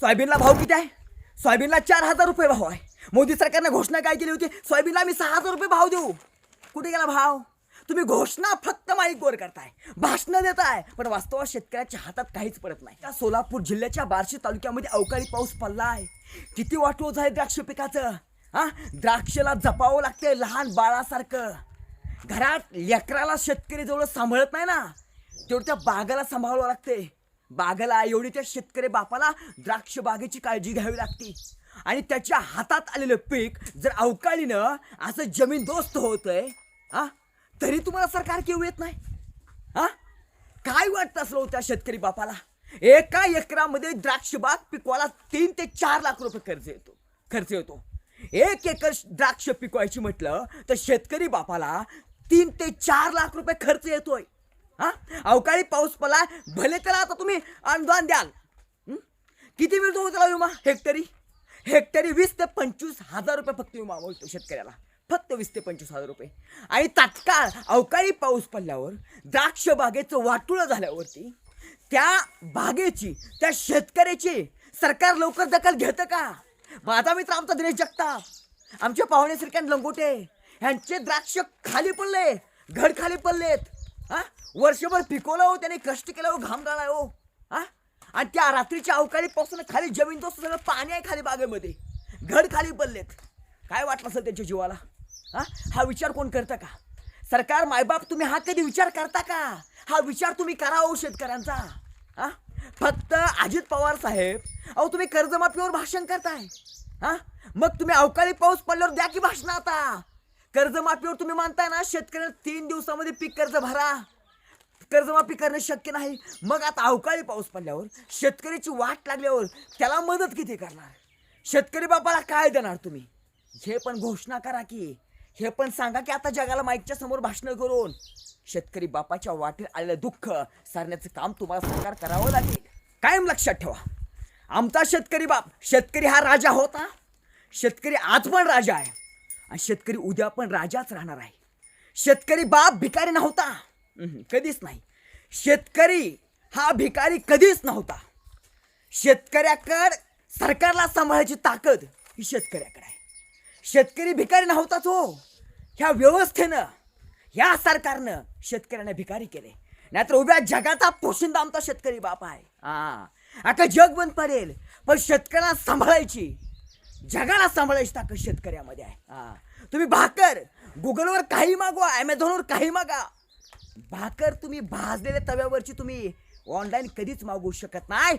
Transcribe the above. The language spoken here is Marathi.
सोयाबीनला भाव किती आहे? सोयाबीनला 4,000 रुपये भाव आहे. मोदी सरकारने घोषणा काय केली होती? सोयाबीनला आम्ही 6,000 रुपये भाव देऊ. कुठे गेला भाव? तुम्ही घोषणा फक्त माईकवर करताय, भाषणं देताय, पण वास्तवात शेतकऱ्याच्या हातात काहीच पडत नाही. त्या सोलापूर जिल्ह्याच्या बार्शी तालुक्यामध्ये अवकाळी पाऊस पडलाय. किती वाटोळ आहे द्राक्ष पिकाचं. हा, द्राक्षला जपावं लागते लहान बाळासारखं. घरात लेकराला शेतकरी जवळ सांभाळत नाही ना, तेवढं त्या बागाला सांभाळावं लागते. बागाला एवढी त्या शेतकरी बापाला द्राक्ष बागेची काळजी घ्यावी लागते. आणि त्याच्या हातात आलेलं पीक जर अवकाळीनं असं जमीनदोस्त होतंय, हा, तरी तुम्हाला सरकार केव्हा येत नाही? हा, काय वाटतं असलं त्या शेतकरी बापाला? एका एकरामध्ये द्राक्ष बाग पिकवायला 3 ते 4 लाख रुपये खर्च येतो. 1 एकर द्राक्ष पिकवायची म्हटलं तर शेतकरी बापाला 3 ते 4 लाख रुपये खर्च येतोय. हा, अवकाळी पाऊस पडला, भले त्याला आता तुम्ही अनुदान द्याल. किती मिळतो त्याला विमा? हेक्टरी 20 ते 25 हजार रुपये फक्त विमा मिळतो शेतकऱ्याला. फक्त 20 ते 25 हजार रुपये. आणि तात्काळ अवकाळी पाऊस पडल्यावर द्राक्ष बागेचं वाटुळं झाल्यावरती त्या बागेची, त्या शेतकऱ्याची सरकार लवकर दखल घेतं का? माझा मित्र आमचा दिनेश जगताप, आमचे पाहुणे श्रीकांत लंगोटे, ह्यांचे द्राक्ष खाली पडले, घड खाली पडलेत. हा, वर्षभर पिकवलं हो, त्याने कष्ट केलं हो, घाम गाळला हो. हा, आणि त्या रात्रीच्या अवकाळी पावसानं खाली जमीन दोस्त सगळं पाणी आहे खाली बागेमध्ये, घड खाली पडलेत. काय वाटलं असेल त्यांच्या जीवाला? हा विचार कोण करतं का? सरकार, मायबाप, तुम्ही हा कधी विचार करता का? हा विचार तुम्ही करा हो शेतकऱ्यांचा. हा, फक्त अजित पवार साहेब, अहो तुम्ही कर्जमाफीवर भाषण करताय. हा, मग तुम्ही अवकाळी पाऊस पडल्यावर द्या की भाषण. आता कर्जमाफीवर तुम्ही मानताय ना, शेतकऱ्यांना 3 दिवसामध्ये पीक कर्ज भरा, कर्जमाफी करणं शक्य नाही. मग आता अवकाळी पाऊस पडल्यावर शेतकऱ्याची वाट लागल्यावर त्याला मदत किती करणार? शेतकरी बापाला काय देणार तुम्ही? हे पण घोषणा करा की, हे पण सांगा की आता जगाला माईकच्या समोर भाषण करून शेतकरी बापाच्या वाटेत आलेलं दुःख सारण्याचं काम तुम्हाला सरकार करावं लागेल. कायम लक्षात ठेवा, आमचा शेतकरी बाप, शेतकरी हा राजा होता, शेतकरी आज पण राजा आहे आणि शेतकरी उद्या पण राजाच राहणार आहे. शेतकरी बाप भिकारी नव्हता, कधीच नाही. शेतकरी हा भिकारी कधीच नव्हता. शेतकऱ्याकडे सरकारला सांभाळायची ताकद ही शेतकऱ्याकडे आहे. शेतकरी भिकारी नव्हताच हो. ह्या व्यवस्थेनं, ह्या सरकारनं शेतकऱ्यांना भिकारी केले. नाहीतर उभ्या जगाचा पोशिंदा आमचा शेतकरी बाप आहे. आता जग बंद पडेल, पण शेतकऱ्यांना सांभाळायची, जगाला सांभाळायची ताकद शेतकऱ्यामध्ये आहे. तुम्ही भाकर गुगलवर काही मागवा, ॲमेझॉनवर काही मागा, भाकर तुम्ही भाजलेल्या तव्यावरची तुम्ही ऑनलाईन कधीच मागवू शकत नाही.